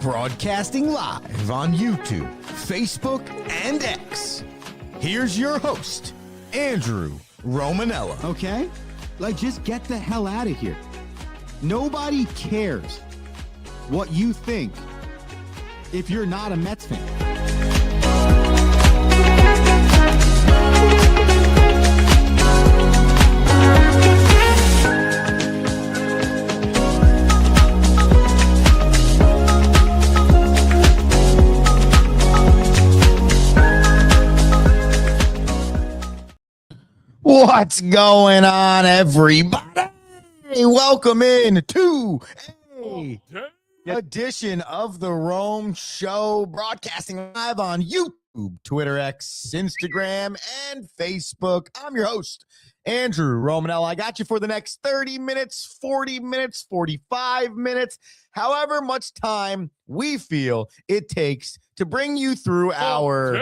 Broadcasting live on YouTube, Facebook, and X. Here's your host, Andrew Romanella. Okay? Like, just get the hell out of here. Nobody cares what you think if you're not a Mets fan. What's going on, everybody? Welcome in to a edition of the Rome Show, broadcasting live on YouTube, Twitter, X, Instagram, and Facebook. I'm your host, Andrew Romanella. I got you for the next 30 minutes, 40 minutes, 45 minutes, however much time we feel it takes to bring you through our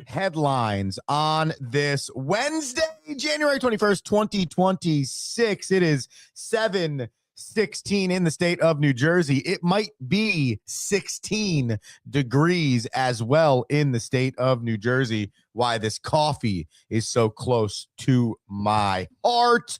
headlines on this Wednesday, January 21st, 2026. It is 7:16 in the state of New Jersey. It might be 16 degrees as well in the state of New Jersey. Why this coffee is so close to my heart.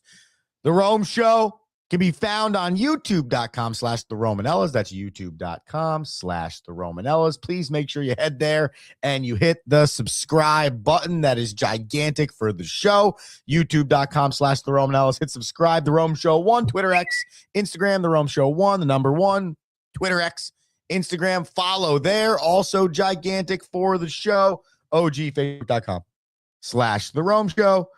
The Rome Show can be found on youtube.com/the Romanellas. That's youtube.com/the Romanellas. Please make sure you head there and you hit the subscribe button. That is gigantic for the show. youtube.com/the Romanellas. Hit subscribe. The Rome Show 1, Twitter, X, Instagram, the Rome Show 1, the number 1, Twitter, X, Instagram. Follow there. Also gigantic for the show. ogfacebook.com/the Rome Show.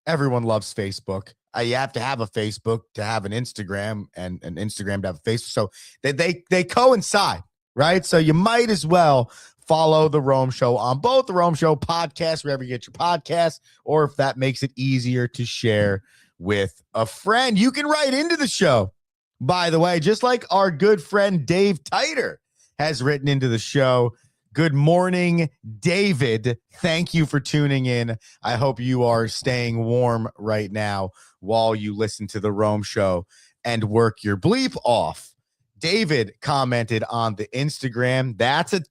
Everyone loves Facebook. You have to have a Facebook to have an Instagram, and an Instagram to have a Facebook. So they coincide, right? So you might as well follow the Rome Show on both the Rome Show podcast, wherever you get your podcasts, or if that makes it easier to share with a friend. You can write into the show, by the way, just like our good friend Dave Titer has written into the show. Good morning, David. Thank you for tuning in. I hope you are staying warm right now while you listen to the Rome Show and work your bleep off. David commented on the Instagram. That's an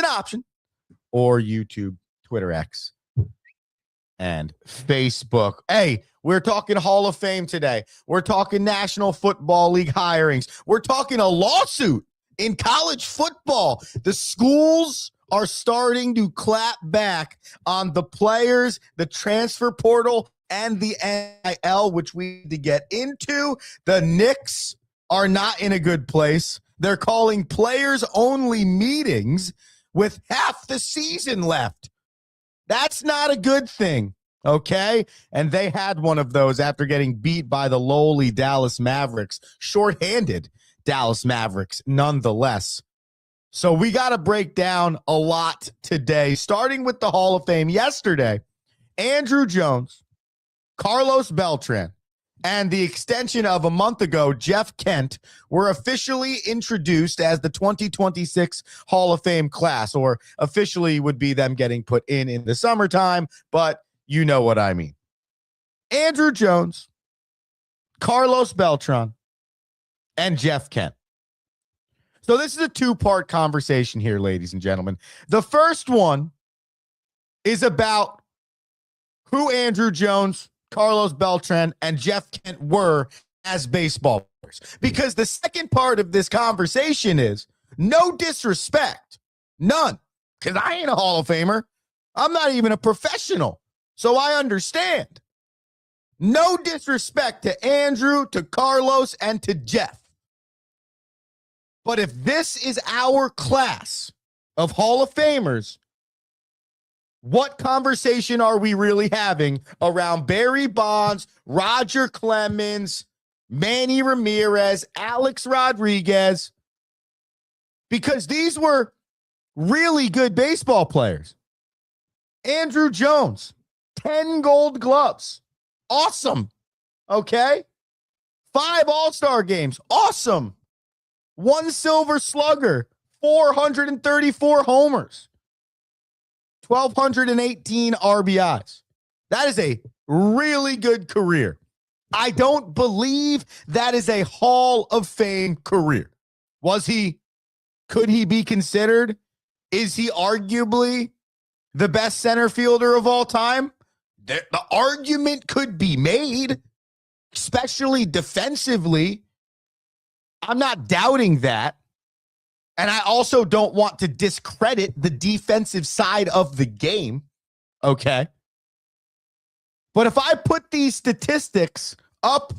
option. Or YouTube, Twitter, X, and Facebook. Hey, we're talking Hall of Fame today. We're talking National Football League hirings. We're talking a lawsuit in college football. The schools are starting to clap back on the players, the transfer portal, and the NIL, which we need to get into. The Knicks are not in a good place. They're calling players-only meetings with half the season left. That's not a good thing, okay? And they had one of those after getting beat by the lowly Dallas Mavericks, shorthanded Dallas Mavericks nonetheless. So we got to break down a lot today, starting with the Hall of Fame. Yesterday, Andrew Jones, Carlos Beltran, and the extension of a month ago, Jeff Kent, were officially introduced as the 2026 Hall of Fame class, or officially would be them getting put in the summertime, but you know what I mean. Andrew Jones, Carlos Beltran, and Jeff Kent. So this is a two-part conversation here, ladies and gentlemen. The first one is about who Andrew Jones, Carlos Beltran, and Jeff Kent were as baseball players. Because the second part of this conversation is no disrespect, none, because I ain't a Hall of Famer. I'm not even a professional, so I understand. No disrespect to Andrew, to Carlos, and to Jeff. But if this is our class of Hall of Famers, what conversation are we really having around Barry Bonds, Roger Clemens, Manny Ramirez, Alex Rodriguez? Because these were really good baseball players. Andrew Jones, 10 gold gloves. Awesome. Okay? 5 All-Star games. Awesome. 1 Silver Slugger. 434 homers. 1,218 RBIs. That is a really good career. I don't believe that is a Hall of Fame career. Was he Could he be considered? Is he arguably the best center fielder of all time? The argument could be made, especially defensively. I'm not doubting that. And I also don't want to discredit the defensive side of the game. Okay. But if I put these statistics up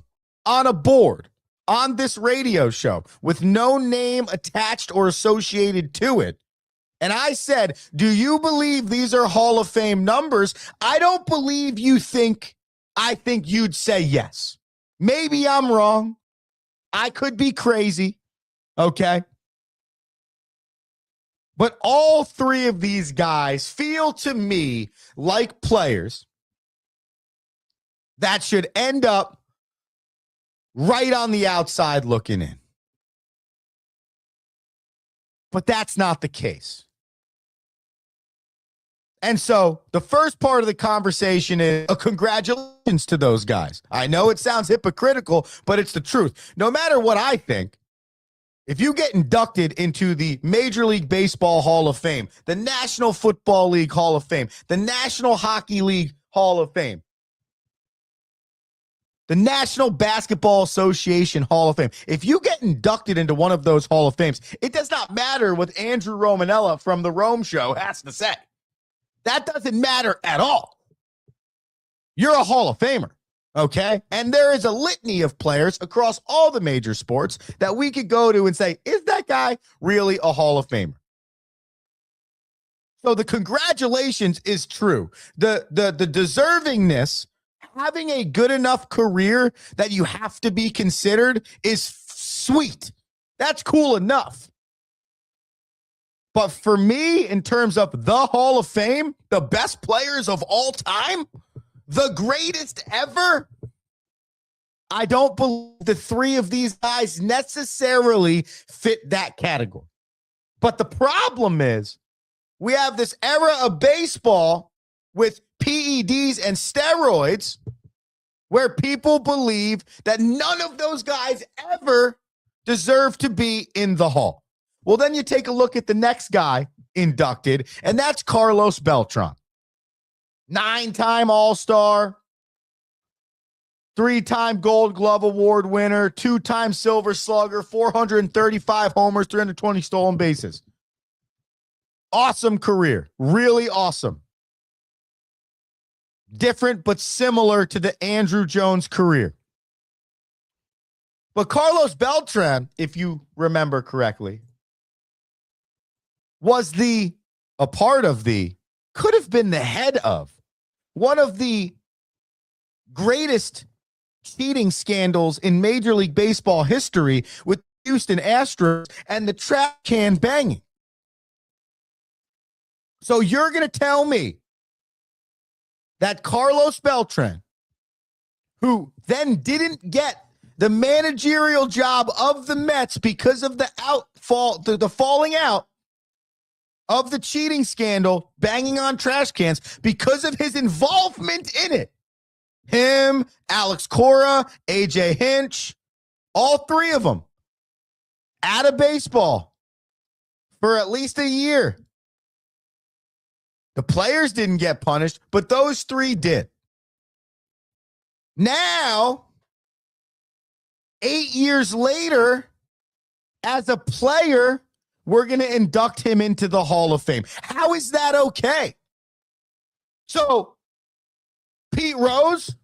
on a board on this radio show with no name attached or associated to it, and I said, do you believe these are Hall of Fame numbers? I don't believe I think you'd say yes. Maybe I'm wrong. I could be crazy. Okay. But all three of these guys feel to me like players that should end up right on the outside looking in. But that's not the case. And so the first part of the conversation is a congratulations to those guys. I know it sounds hypocritical, but it's the truth. No matter what I think, if you get inducted into the Major League Baseball Hall of Fame, the National Football League Hall of Fame, the National Hockey League Hall of Fame, the National Basketball Association Hall of Fame, if you get inducted into one of those Hall of Fames, it does not matter what Andrew Romanella from the Rome Show has to say. That doesn't matter at all. You're a Hall of Famer, okay? And there is a litany of players across all the major sports that we could go to and say, is that guy really a Hall of Famer? So the congratulations is true. The deservingness, having a good enough career that you have to be considered is sweet. That's cool enough. But for me, in terms of the Hall of Fame, the best players of all time, the greatest ever, I don't believe the three of these guys necessarily fit that category. But the problem is we have this era of baseball with PEDs and steroids where people believe that none of those guys ever deserve to be in the Hall. Well, then you take a look at the next guy inducted, and that's Carlos Beltran. 9-time All-Star, 3-time Gold Glove Award winner, 2-time Silver Slugger, 435 homers, 320 stolen bases. Awesome career. Really awesome. Different but similar to the Andrew Jones career. But Carlos Beltran, if you remember correctly, was could have been the head of one of the greatest cheating scandals in Major League Baseball history with Houston Astros and the trash can banging. So you're going to tell me that Carlos Beltran, who then didn't get the managerial job of the Mets because of the falling out of the cheating scandal, banging on trash cans, because of his involvement in it. Him, Alex Cora, AJ Hinch, all three of them out of baseball for at least a year. The players didn't get punished, but those three did. Now, 8 years later, as a player, we're going to induct him into the Hall of Fame. How is that okay? So, Pete Rose,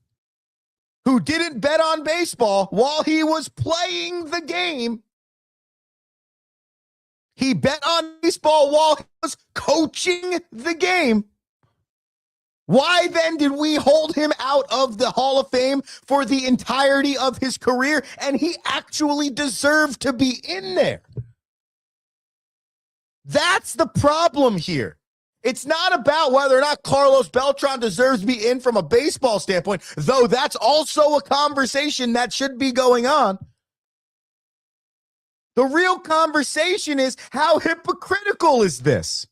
who didn't bet on baseball while he was playing the game, he bet on baseball while he was coaching the game. Why then did we hold him out of the Hall of Fame for the entirety of his career? And he actually deserved to be in there. That's the problem here. It's not about whether or not Carlos Beltran deserves to be in from a baseball standpoint, though that's also a conversation that should be going on. The real conversation is, how hypocritical is this?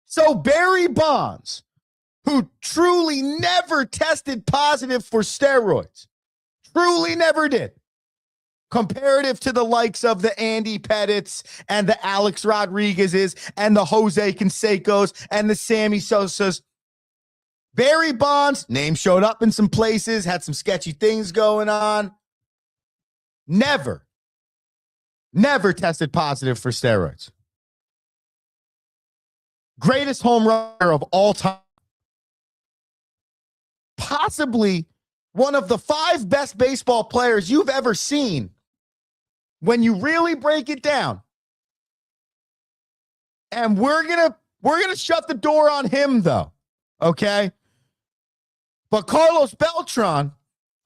So Barry Bonds, who truly never tested positive for steroids, truly never did, comparative to the likes of the Andy Pettits and the Alex Rodriguez's and the Jose Cansecos and the Sammy Sosas. Barry Bonds, name showed up in some places, had some sketchy things going on. Never tested positive for steroids. Greatest home runner of all time. Possibly one of the 5 best baseball players you've ever seen when you really break it down. And we're gonna shut the door on him, though. Okay? But Carlos Beltran,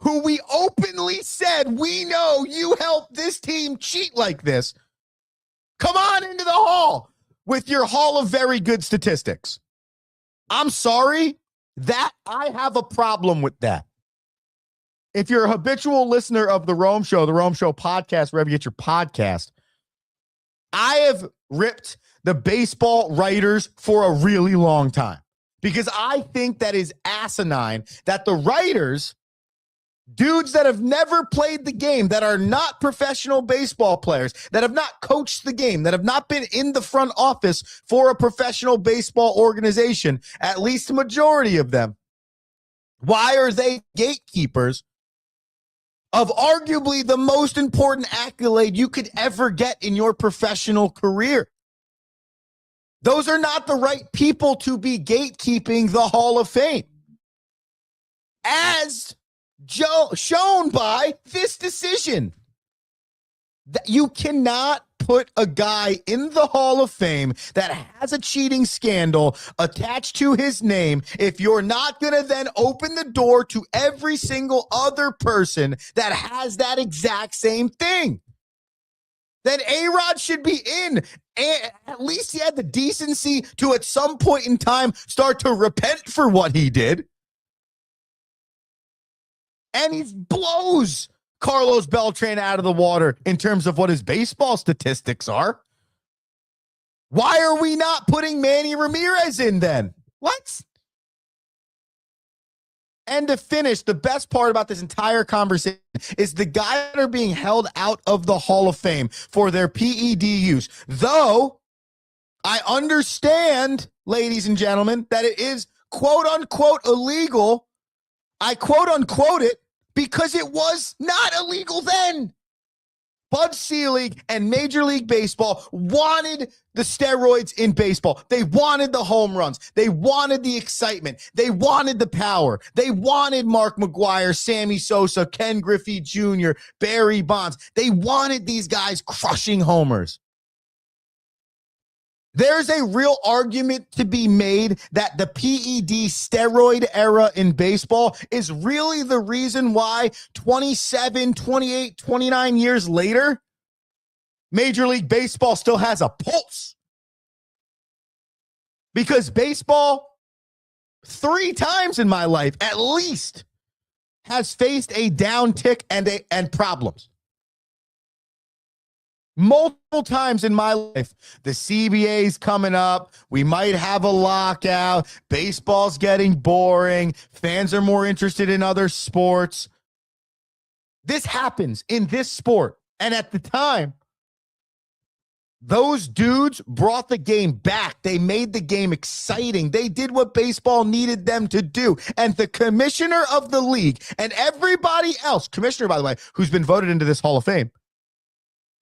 who we openly said, we know you helped this team cheat like this, come on into the hall with your Hall of Very Good statistics. I'm sorry, that I have a problem with that. If you're a habitual listener of the Rome Show podcast, wherever you get your podcast, I have ripped the baseball writers for a really long time because I think that is asinine that the writers, dudes that have never played the game, that are not professional baseball players, that have not coached the game, that have not been in the front office for a professional baseball organization, at least a majority of them, why are they gatekeepers of arguably the most important accolade you could ever get in your professional career? Those are not the right people to be gatekeeping the Hall of Fame, as shown by this decision. That you cannot put a guy in the Hall of Fame that has a cheating scandal attached to his name if you're not going to then open the door to every single other person that has that exact same thing. Then A-Rod should be in. And at least he had the decency to, at some point in time, start to repent for what he did. And he blows Carlos Beltran out of the water in terms of what his baseball statistics are. Why are we not putting Manny Ramirez in then? What? And to finish, the best part about this entire conversation is the guys that are being held out of the Hall of Fame for their PED use. Though I understand, ladies and gentlemen, that it is quote unquote illegal. I quote unquote it because it was not illegal then. Bud Selig and Major League Baseball wanted the steroids in baseball. They wanted the home runs. They wanted the excitement. They wanted the power. They wanted Mark McGwire, Sammy Sosa, Ken Griffey Jr., Barry Bonds. They wanted these guys crushing homers. There's a real argument to be made that the PED steroid era in baseball is really the reason why 27, 28, 29 years later, Major League Baseball still has a pulse. Because baseball, 3 times in my life, at least, has faced a downtick and problems. Multiple times in my life, the CBA's coming up. We might have a lockout. Baseball's getting boring. Fans are more interested in other sports. This happens in this sport. And at the time, those dudes brought the game back. They made the game exciting. They did what baseball needed them to do. And the commissioner of the league and everybody else, commissioner, by the way, who's been voted into this Hall of Fame,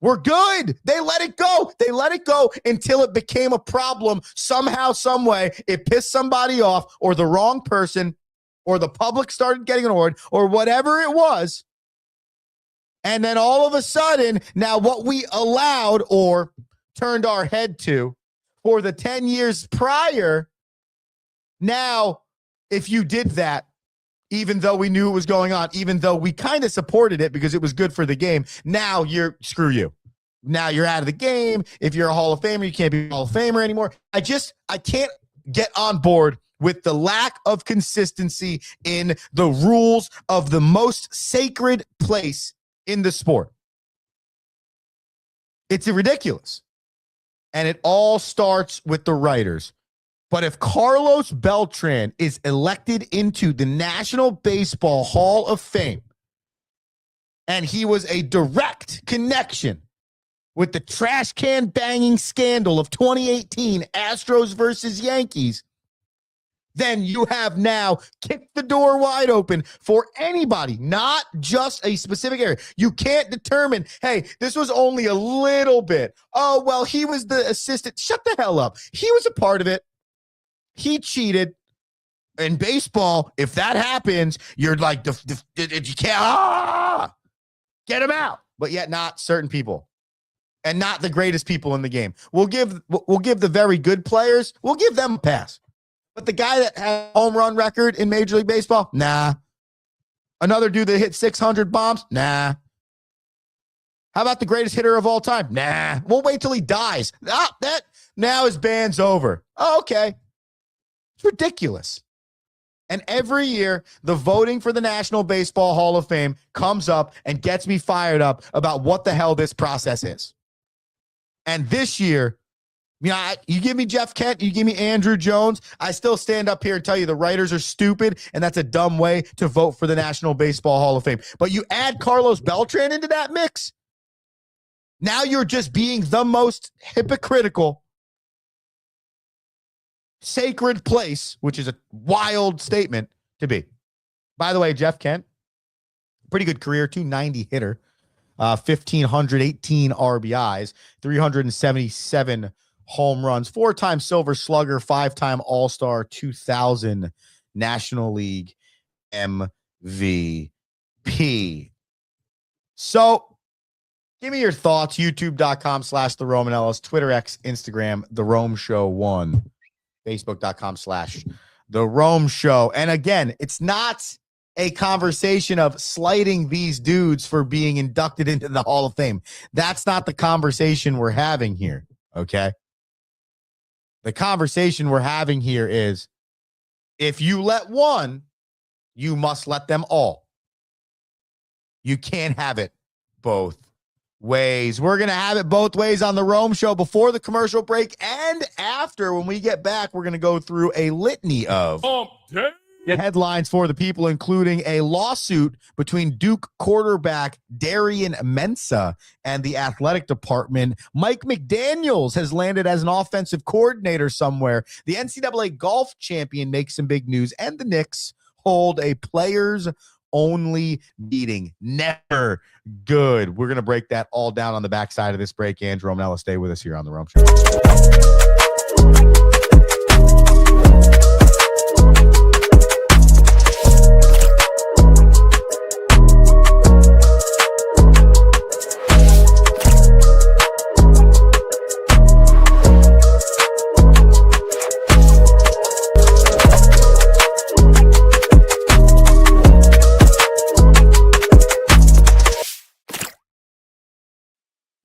we're good. They let it go. They let it go until it became a problem. Somehow, some way, it pissed somebody off, or the wrong person, or the public started getting annoyed, or whatever it was. And then all of a sudden, now what we allowed or turned our head to for the 10 years prior, now, if you did that, even though we knew it was going on, even though we kind of supported it because it was good for the game, now screw you. Now you're out of the game. If you're a Hall of Famer, you can't be a Hall of Famer anymore. I can't get on board with the lack of consistency in the rules of the most sacred place in the sport. It's ridiculous. And it all starts with the writers. But if Carlos Beltran is elected into the National Baseball Hall of Fame, And he was a direct connection with the trash can banging scandal of 2018 Astros versus Yankees, then you have now kicked the door wide open for anybody, not just a specific area. You can't determine, hey, this was only a little bit. Oh, well, he was the assistant. Shut the hell up. He was a part of it. He cheated. In baseball, if that happens, you're like, you can't, get him out. But yet not certain people. And not the greatest people in the game. We'll give the very good players, we'll give them a pass. But the guy that had a home run record in Major League Baseball, nah. Another dude that hit 600 bombs, nah. How about the greatest hitter of all time? Nah. We'll wait till he dies. That now his ban's over. Oh, okay. It's ridiculous. And every year, the voting for the National Baseball Hall of Fame comes up and gets me fired up about what the hell this process is. And this year, you give me Jeff Kent, you give me Andrew Jones, I still stand up here and tell you the writers are stupid, and that's a dumb way to vote for the National Baseball Hall of Fame. But you add Carlos Beltran into that mix, now you're just being the most hypocritical, sacred place, which is a wild statement to be. By the way, Jeff Kent, pretty good career, 290 hitter, 1,518 RBIs, 377 home runs, 4-time Silver Slugger, 5-time All-Star, 2000 National League MVP. So give me your thoughts. YouTube.com/The Romanellas, Twitter, X, Instagram, The Rome Show 1, Facebook.com/The Rome Show. And again, it's not a conversation of slighting these dudes for being inducted into the Hall of Fame. That's not the conversation we're having here. Okay. The conversation we're having here is if you let one, you must let them all. You can't have it both ways. We're going to have it both ways on the Rome Show before the commercial break and after. When we get back, we're going to go through a litany of headlines for the people, including a lawsuit between Duke quarterback Darian Mensah and the athletic department. Mike McDaniels has landed as an offensive coordinator somewhere. The NCAA golf champion makes some big news, and the Knicks hold a players-only meeting. Never good. We're going to break that all down on the backside of this break. Andrew Romanella, stay with us here on The Rome Show.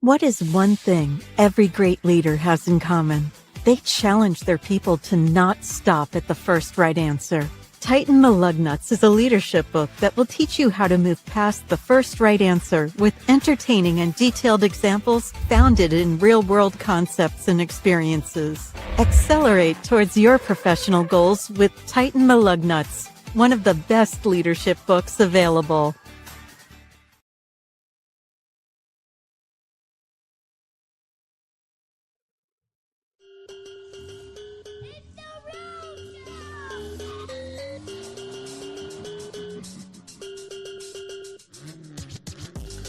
What is one thing every great leader has in common? They challenge their people to not stop at the first right answer. Titan Malugnuts is a leadership book that will teach you how to move past the first right answer with entertaining and detailed examples founded in real-world concepts and experiences. Accelerate towards your professional goals with Titan Malugnuts, one of the best leadership books available.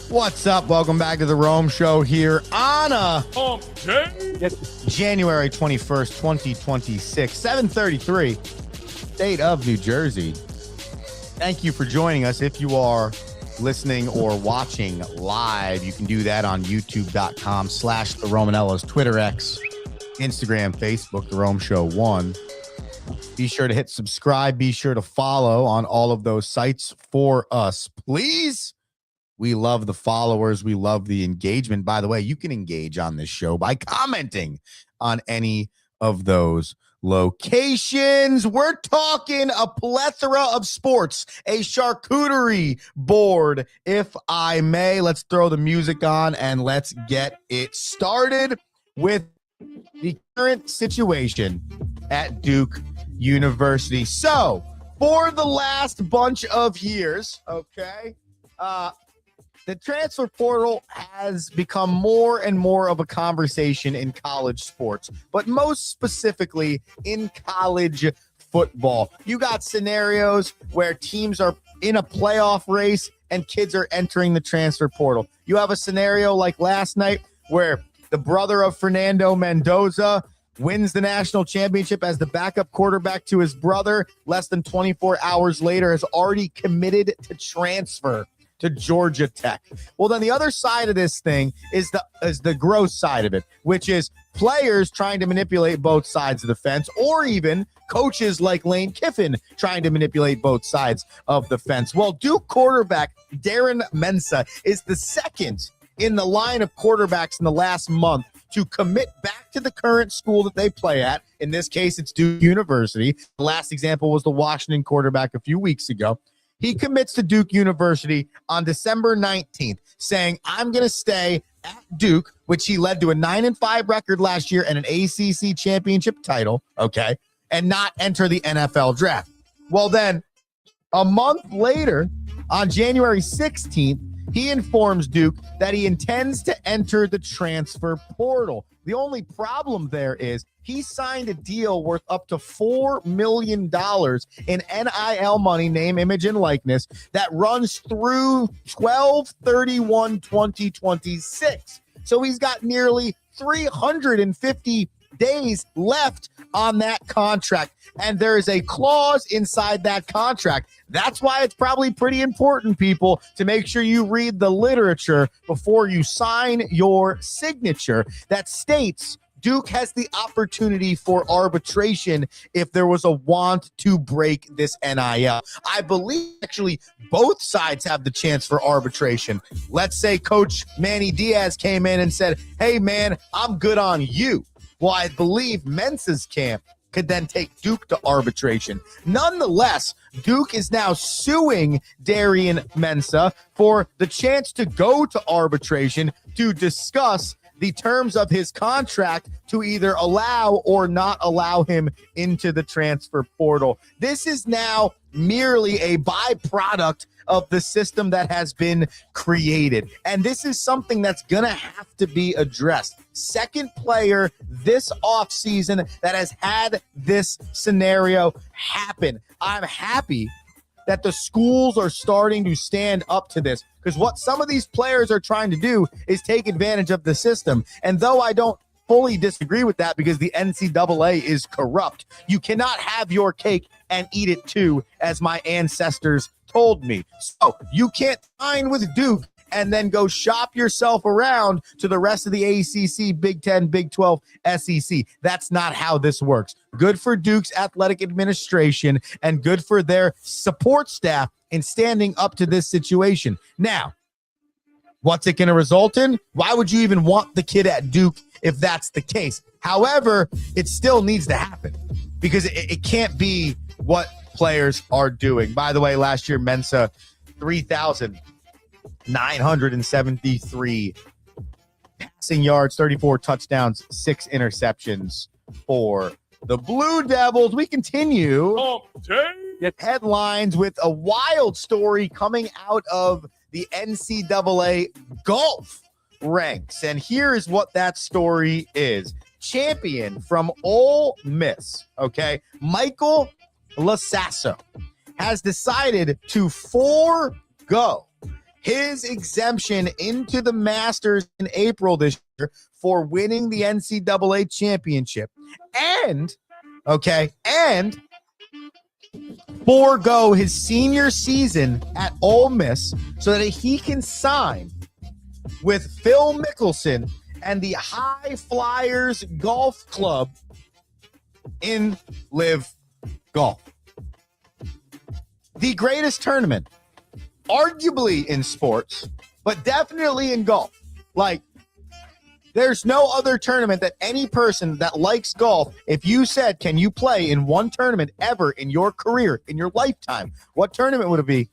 What's up? Welcome back to the Rome Show here on January 21st, 2026, 7:33, state of New Jersey. Thank you for joining us. If you are listening or watching live, you can do that on youtube.com/The Romanellas, Twitter, X, Instagram, Facebook, The Rome Show 1. Be sure to hit subscribe. Be sure to follow on all of those sites for us, please. We love the followers. We love the engagement. By the way, you can engage on this show by commenting on any of those locations. We're talking a plethora of sports, a charcuterie board, if I may. Let's throw the music on and let's get it started with the current situation at Duke University. So, for the last bunch of years, okay, the transfer portal has become more and more of a conversation in college sports, but most specifically in college football. You got scenarios where teams are in a playoff race and kids are entering the transfer portal. You have a scenario like last night where the brother of Fernando Mendoza wins the national championship as the backup quarterback to his brother. Less than 24 hours later, has already committed to transfer to Georgia Tech. Well, then the other side of this thing is the gross side of it, which is players trying to manipulate both sides of the fence, or even coaches like Lane Kiffin trying to manipulate both sides of the fence. Well, Duke quarterback Darren Mensah is the second in the line of quarterbacks in the last month to commit back to the current school that they play at. In this case, it's Duke University. The last example was the Washington quarterback a few weeks ago. He commits to Duke University on December 19th, saying, I'm going to stay at Duke, which he led to a 9-5 record last year and an ACC championship title, okay, and not enter the NFL draft. Well, then, a month later, on January 16th, he informs Duke that he intends to enter the transfer portal. The only problem there is he signed a deal worth up to $4 million in NIL money, name, image, and likeness, that runs through 12/31/2026. So he's got nearly 350 days left on that contract. And there is a clause inside that contract. That's why it's probably pretty important, people, to make sure you read the literature before you sign your signature, that states Duke has the opportunity for arbitration if there was a want to break this NIL. I believe actually both sides have the chance for arbitration. Let's say Coach Manny Diaz came in and said, hey, man, I'm good on you. Well, I believe Mensah's camp could then take Duke to arbitration. Nonetheless, Duke is now suing Darren Mensah for the chance to go to arbitration to discuss the terms of his contract to either allow or not allow him into the transfer portal. This is now merely a byproduct of the system that has been created. And this is something that's going to have to be addressed. Second player this offseason that has had this scenario happen. I'm happy that the schools are starting to stand up to this, because what some of these players are trying to do is take advantage of the system. And though I don't fully disagree with that, because the NCAA is corrupt, you cannot have your cake and eat it too, as my ancestors told me. So you can't sign with Duke and then go shop yourself around to the rest of the ACC, Big 10, Big 12, SEC. That's not how this works. Good for Duke's athletic administration and good for their support staff in standing up to this situation. Now, what's it going to result in? Why would you even want the kid at Duke if that's the case? However, it still needs to happen, because it can't be what players are doing. By the way, last year, Mensah, 3,973 passing yards, 34 touchdowns, 6 interceptions for the Blue Devils. We continue get headlines with a wild story coming out of the NCAA golf ranks. And here is what that story is. Champion from Ole Miss, okay, Michael Lasasso, has decided to forego his exemption into the Masters in April this year for winning the NCAA championship, and forego his senior season at Ole Miss so that he can sign with Phil Mickelson and the High Flyers Golf Club in Live Golf. The greatest tournament, arguably in sports, but definitely in golf. Like, there's no other tournament that any person that likes golf, if you said, can you play in one tournament ever in your career, in your lifetime, what tournament would it be?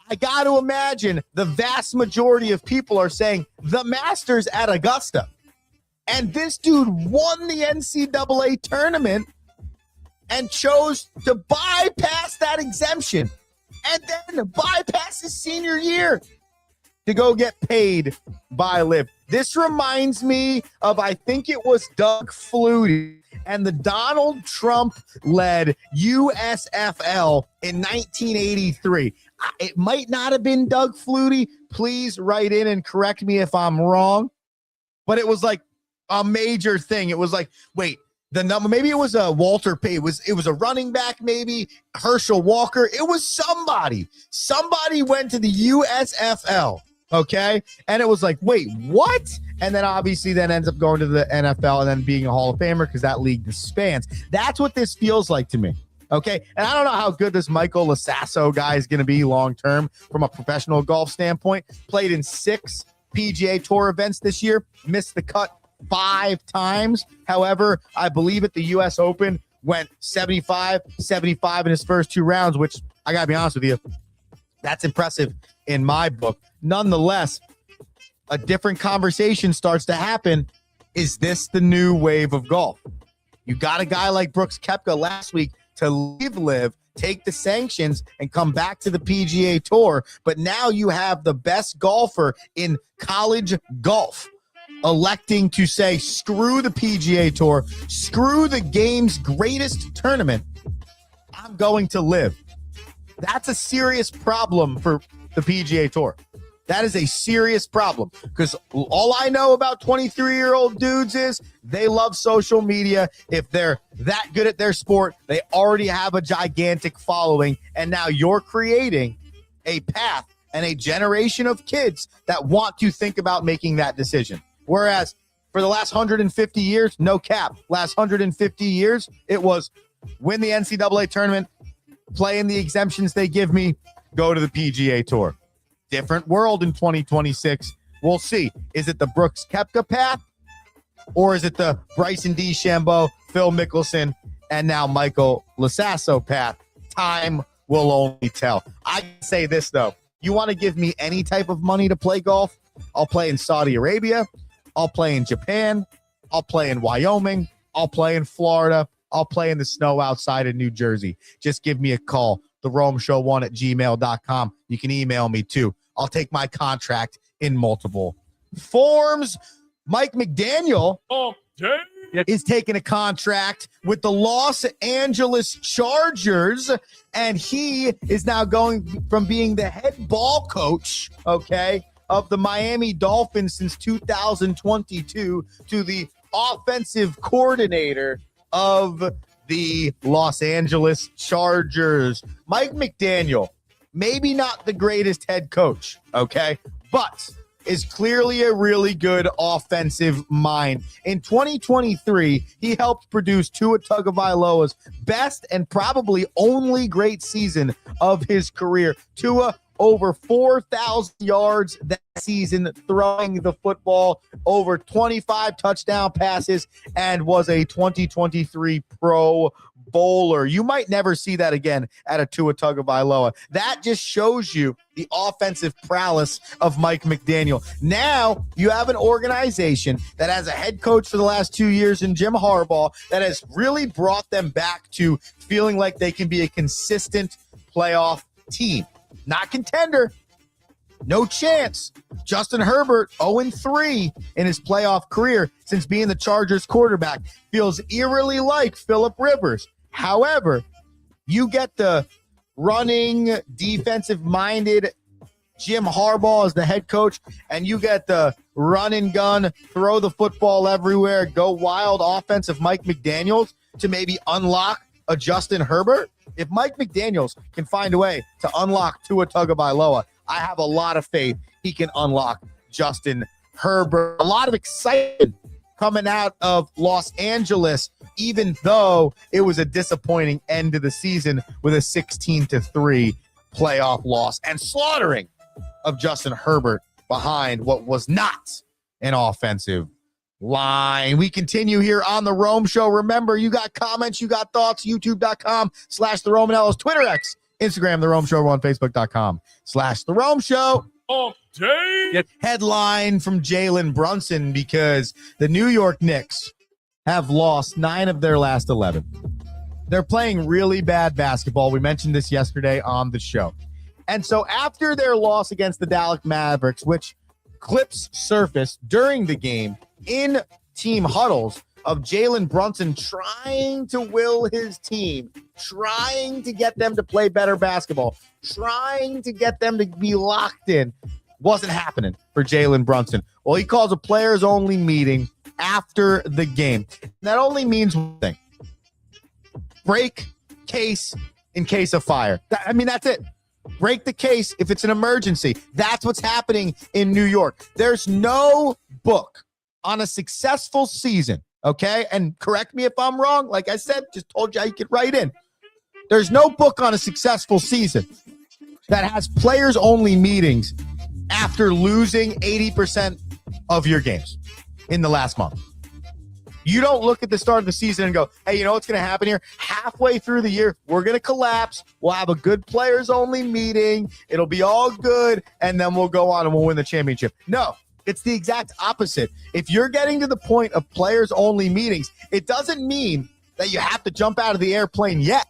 I got to imagine the vast majority of people are saying the Masters at Augusta. And this dude won the NCAA tournament and chose to bypass that exemption and then bypass his senior year. to go get paid by Liv. This reminds me of, I think it was Doug Flutie and the Donald Trump-led USFL in 1983. It might not have been Doug Flutie. Please write in and correct me if I'm wrong. But it was like a major thing. It was like, wait, the number, maybe it was a Walter Payton. It was a running back, maybe Herschel Walker. It was somebody. Somebody went to the USFL. Okay. And it was like, wait, what? And then obviously then ends up going to the NFL and then being a Hall of Famer because that league disbands. That's what this feels like to me. Okay. And I don't know how good this Michael Lasasso guy is going to be long term from a professional golf standpoint. Played in 6 PGA Tour events this year, missed the cut 5 times. However, I believe at the US Open went 75 in his first 2 rounds, which I got to be honest with you, that's impressive in my book. Nonetheless, a different conversation starts to happen. Is this the new wave of golf? You got a guy like Brooks Koepka last week to leave Liv, take the sanctions, and come back to the PGA Tour. But now you have the best golfer in college golf electing to say, screw the PGA Tour, screw the game's greatest tournament. I'm going to Liv. That's a serious problem for the PGA Tour. That is a serious problem because all I know about 23-year-old dudes is they love social media. If they're that good at their sport, they already have a gigantic following. And now you're creating a path and a generation of kids that want to think about making that decision. Whereas for the last 150 years, no cap, last 150 years, it was win the NCAA tournament, play in the exemptions they give me, go to the PGA Tour. Different world in 2026. We'll see. Is it the Brooks Koepka path, or is it the Bryson DeChambeau, Phil Mickelson, and now Michael Lasasso path? Time will only tell. I can say this, though. You want to give me any type of money to play golf? I'll play in Saudi Arabia. I'll play in Japan. I'll play in Wyoming. I'll play in Florida. I'll play in the snow outside of New Jersey. Just give me a call. TheRomeShow1@gmail.com. You can email me too. I'll take my contract in multiple forms. Mike McDaniel is taking a contract with the Los Angeles Chargers, and he is now going from being the head ball coach, okay, of the Miami Dolphins since 2022 to the offensive coordinator of the Los Angeles Chargers. Mike McDaniel, maybe not the greatest head coach, okay, but is clearly a really good offensive mind. In 2023, he helped produce Tua Tagovailoa's best and probably only great season of his career. Tua over 4,000 yards that season throwing the football, over 25 touchdown passes, and was a 2023 Pro Bowler. You might never see that again at a Tua Tagovailoa. That just shows you the offensive prowess of Mike McDaniel. Now you have an organization that has a head coach for the last 2 years in Jim Harbaugh that has really brought them back to feeling like they can be a consistent playoff team. Not contender. No chance. Justin Herbert, 0-3 in his playoff career since being the Chargers quarterback. Feels eerily like Phillip Rivers. However, you get the running, defensive-minded Jim Harbaugh as the head coach, and you get the run and gun, throw the football everywhere, go wild offensive Mike McDaniels to maybe unlock a Justin Herbert. If Mike McDaniels can find a way to unlock Tua Tagovailoa, I have a lot of faith he can unlock Justin Herbert. A lot of excitement coming out of Los Angeles, even though it was a disappointing end to the season with a 16-3 playoff loss and slaughtering of Justin Herbert behind what was not an offensive line. We continue here on The Rome Show. Remember, you got comments, you got thoughts, youtube.com/The Romanellas, Twitter X, Instagram, The Rome Show, or on Facebook.com/The Rome Show. Get headline from Jalen Brunson because the New York Knicks have lost 9 of their last 11. They're playing really bad basketball. We mentioned this yesterday on the show. And so after their loss against the Dallas Mavericks, which clips surfaced during the game in team huddles of Jalen Brunson trying to will his team, trying to get them to play better basketball, trying to get them to be locked in, wasn't happening for Jalen Brunson. Well, he calls a players-only meeting after the game. That only means one thing. Break case in case of fire. That's it. Break the case if it's an emergency. That's what's happening in New York. There's no book on a successful season, okay? And correct me if I'm wrong. Like I said, just told you how you could write in. There's no book on a successful season that has players-only meetings after losing 80% of your games in the last month. You don't look at the start of the season and go, hey, you know what's going to happen here? Halfway through the year, we're going to collapse. We'll have a good players-only meeting. It'll be all good, and then we'll go on and we'll win the championship. No, it's the exact opposite. If you're getting to the point of players-only meetings, it doesn't mean that you have to jump out of the airplane yet,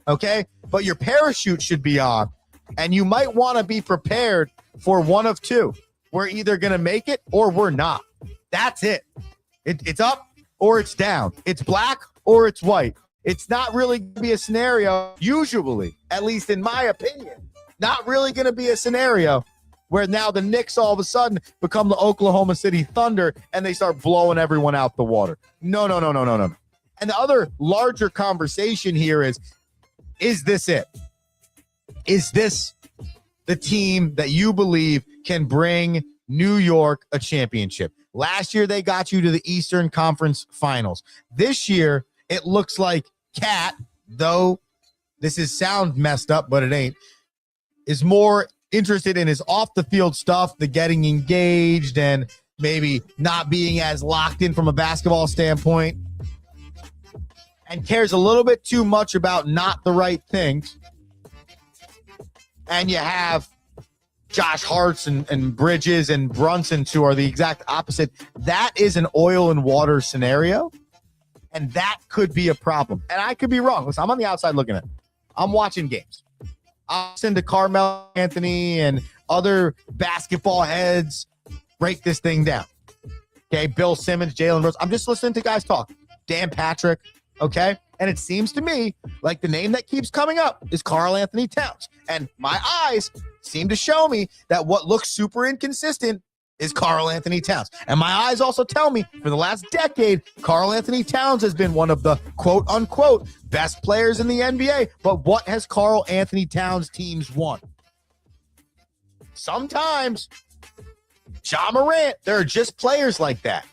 okay? But your parachute should be on, and you might want to be prepared for one of two. We're either going to make it or we're not. That's it. It's up or it's down. It's black or it's white. It's not really going to be a scenario, usually, at least in my opinion, not really going to be a scenario where now the Knicks all of a sudden become the Oklahoma City Thunder and they start blowing everyone out the water. No. And the other larger conversation here is this it? Is this the team that you believe can bring New York a championship? Last year, they got you to the Eastern Conference Finals. This year, it looks like Cat, though this is sound messed up, but it ain't, is more interested in his off-the-field stuff, the getting engaged and maybe not being as locked in from a basketball standpoint, and cares a little bit too much about not the right things. And you have Josh Hart's and Bridges and Brunson, who are the exact opposite. That is an oil and water scenario, and that could be a problem. And I could be wrong. Listen, I'm on the outside looking at it. I'm watching games. I'll listen to Carmelo Anthony and other basketball heads break this thing down. Okay, Bill Simmons, Jalen Rose. I'm just listening to guys talk. Dan Patrick, okay? And it seems to me like the name that keeps coming up is Karl Anthony Towns. And my eyes seem to show me that what looks super inconsistent is Karl Anthony Towns. And my eyes also tell me for the last decade, Karl Anthony Towns has been one of the quote unquote best players in the NBA. But what has Karl Anthony Towns teams won? Sometimes, Ja Morant, there are just players like that,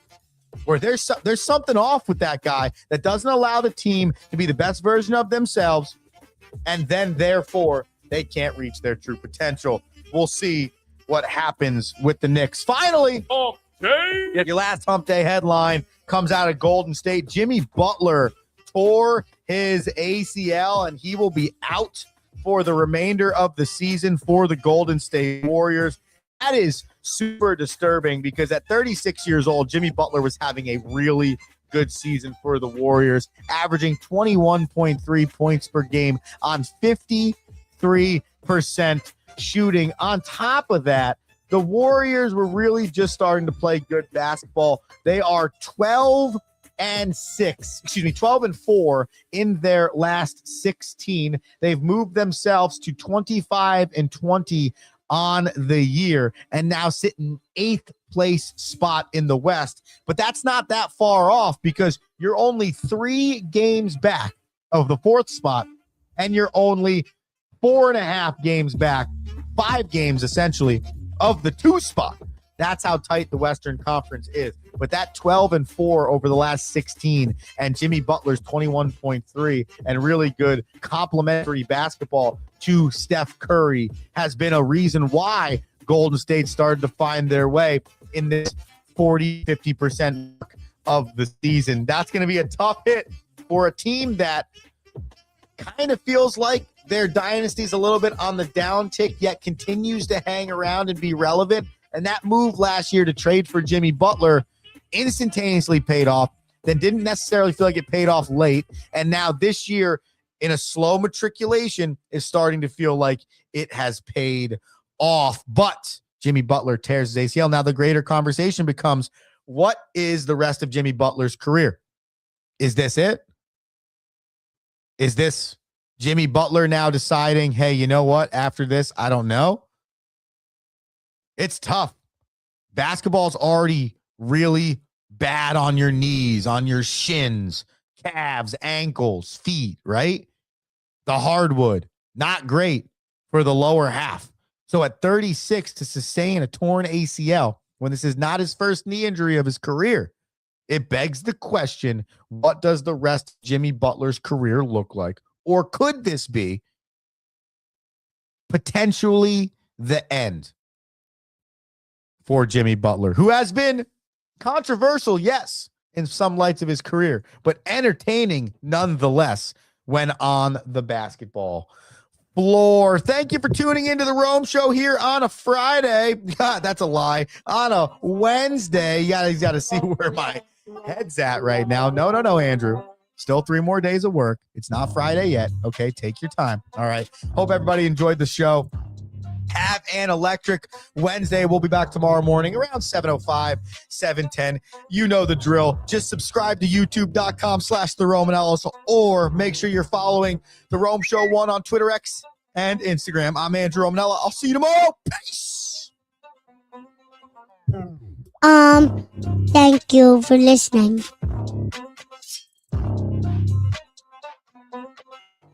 where there's something off with that guy that doesn't allow the team to be the best version of themselves, and then therefore they can't reach their true potential. We'll see what happens with the Knicks. Finally, your last hump day headline comes out of Golden State. Jimmy Butler tore his ACL, and he will be out for the remainder of the season for the Golden State Warriors. That is super disturbing because at 36 years old, Jimmy Butler was having a really good season for the Warriors, averaging 21.3 points per game on 53% shooting. On top of that, the Warriors were really just starting to play good basketball. They are 12 and 4 in their last 16. They've moved themselves to 25 and 20 on the year and now sit in 8th place spot in the West. But that's not that far off because you're only 3 games back of the 4th spot, and you're only 4.5 games back, 5 games essentially, of the 2 spot. That's how tight the Western Conference is. But that 12 and 4 over the last 16 and Jimmy Butler's 21.3 and really good complementary basketball to Steph Curry has been a reason why Golden State started to find their way in this 40-50% of the season. That's going to be a tough hit for a team that kind of feels like their dynasty's a little bit on the downtick, yet continues to hang around and be relevant. And that move last year to trade for Jimmy Butler instantaneously paid off, then didn't necessarily feel like it paid off late. And now this year, in a slow matriculation is starting to feel like it has paid off. But Jimmy Butler tears his ACL. Now the greater conversation becomes, what is the rest of Jimmy Butler's career? Is this it? Is this Jimmy Butler now deciding, hey, you know what? After this, I don't know. It's tough. Basketball's already really bad on your knees, on your shins, calves, ankles, feet, right? The hardwood, not great for the lower half. So at 36, to sustain a torn ACL when this is not his first knee injury of his career, it begs the question, what does the rest of Jimmy Butler's career look like? Or could this be potentially the end for Jimmy Butler, who has been controversial, yes, in some lights of his career, but entertaining nonetheless when on the basketball floor. Thank you for tuning into the Rome Show here on a Friday. God, that's a lie. On a Wednesday. You got to see where my head's at right now. No, Andrew. Still 3 more days of work. It's not Friday yet. Okay, take your time. All right. Hope everybody enjoyed the show. Have an electric Wednesday. We'll be back tomorrow morning around 7:05, 7:10. You know the drill. Just subscribe to youtube.com/The Romanellas, or make sure you're following The Rome Show 1 on Twitter, X, and Instagram. I'm Andrew Romanella. I'll see you tomorrow. Peace. Thank you for listening.